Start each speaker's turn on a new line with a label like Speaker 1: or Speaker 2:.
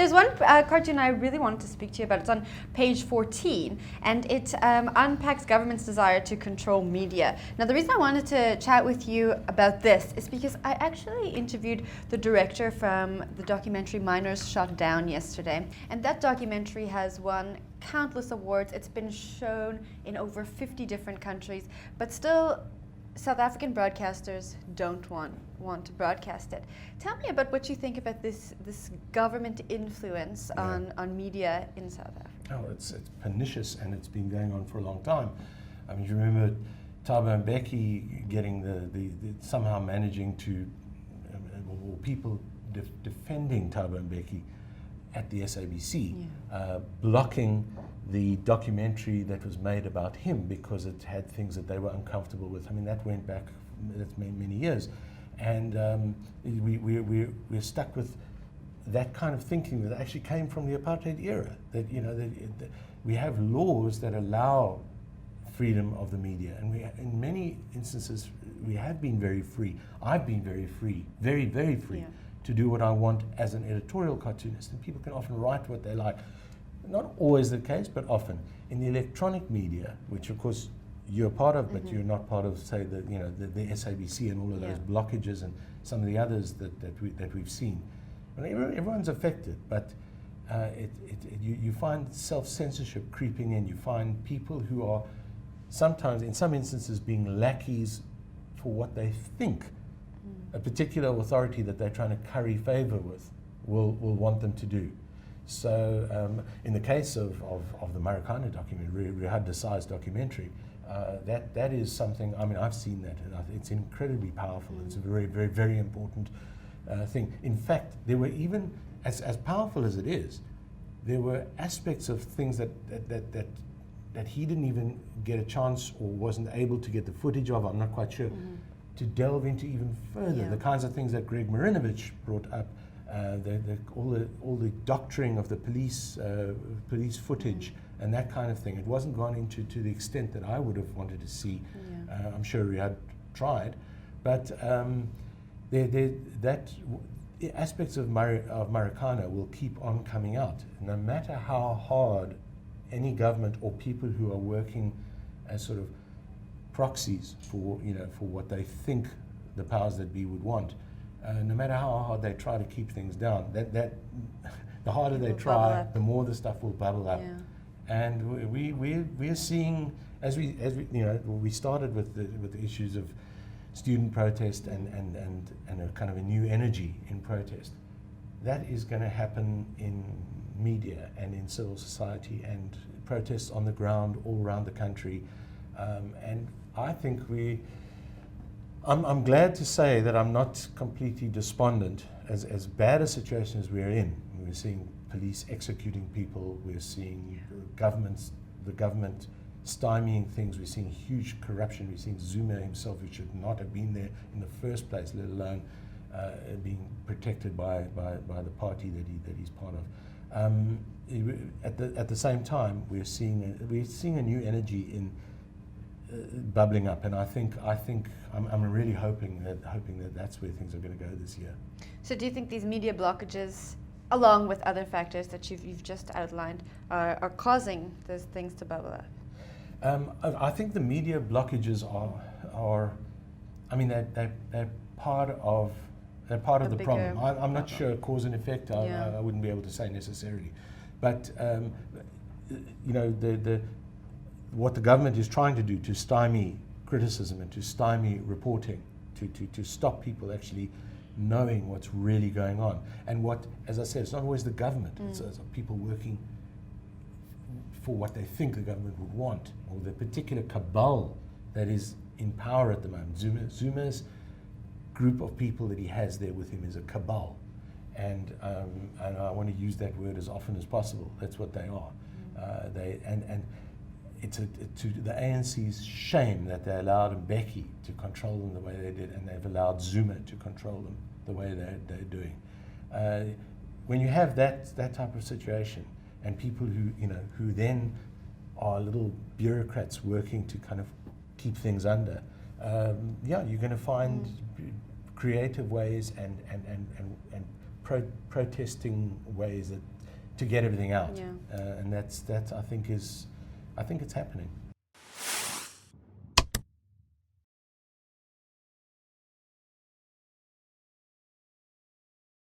Speaker 1: There's one cartoon I really wanted to speak to you about. It's on page 14, and it unpacks government's desire to control media. Now, the reason I wanted to chat with you about this is because I actually interviewed the director from the documentary Miners Shot Down yesterday, and that documentary has won countless awards. It's been shown in over 50 different countries, but still South African broadcasters don't want to broadcast it. Tell me about what you think about this government influence on media in South Africa.
Speaker 2: Oh, it's pernicious, and it's been going on for a long time. I mean, you remember Thabo Mbeki getting the somehow managing to, or people defending Thabo Mbeki at the SABC, blocking the documentary that was made about him because it had things that they were uncomfortable with. I mean, that went back, that's many years. And we're stuck with that kind of thinking that actually came from the apartheid era. That, you know, that we have laws that allow freedom of the media, and in many instances, we have been very free. I've been very free, very, very free to do what I want as an editorial cartoonist, and people can often write what they like. Not always the case, but often. In the electronic media, which of course you're part of, but you're not part of, say, the SABC and all of those blockages and some of the others that we've seen. I mean, everyone's affected, but you find self-censorship creeping in. You find people who are sometimes, in some instances, being lackeys for what they think a particular authority that they're trying to curry favor with will want them to do. So in the case of the Marikana documentary, Rihad Desai's documentary, that is something, I mean, I've seen that, and it's incredibly powerful. It's a very, very, very important thing. In fact, there were even, as powerful as it is, there were aspects of things that he didn't even get a chance or wasn't able to get the footage of, I'm not quite sure, to delve into even further. The kinds of things that Greg Marinovich brought up, all the doctoring of the police footage and that kind of thing. It wasn't gone into to the extent that I would have wanted to see. I'm sure Riyadh tried, but aspects of Marikana will keep on coming out, no matter how hard any government or people who are working as sort of proxies for what they think the powers that be would want. No matter how hard they try to keep things down, the harder they try, the more the stuff will bubble up. And we're seeing, as we started with the issues of student protest and a kind of a new energy in protest. That is going to happen in media and in civil society and protests on the ground all around the country. And I think I'm glad to say that I'm not completely despondent. As bad a situation as we're in, we're seeing police executing people, we're seeing the government stymieing things, we're seeing huge corruption, we're seeing Zuma himself, who should not have been there in the first place, let alone being protected by the party that he's part of. At the same time, we're seeing a new energy in bubbling up, and I think I'm really hoping that that's where things are going to go this year.
Speaker 1: So do you think these media blockages, along with other factors that you've just outlined, are causing those things to bubble up?
Speaker 2: I think the media blockages are I mean, they're part of the problem. I'm not sure cause and effect. I wouldn't be able to say necessarily, but what the government is trying to do to stymie criticism and to stymie reporting, to stop people actually knowing what's really going on. And what, as I said, it's not always the government. It's people working for what they think the government would want, or the particular cabal that is in power at the moment. Zuma's group of people that he has there with him is a cabal. And I want to use that word as often as possible. That's what they are. It's to the ANC's shame that they allowed Mbeki to control them the way they did, and they've allowed Zuma to control them the way they're doing. When you have that type of situation, and people who then are little bureaucrats working to kind of keep things under, you're going to find creative ways and protesting ways to get everything out.
Speaker 1: Yeah.
Speaker 2: And that I think it's happening.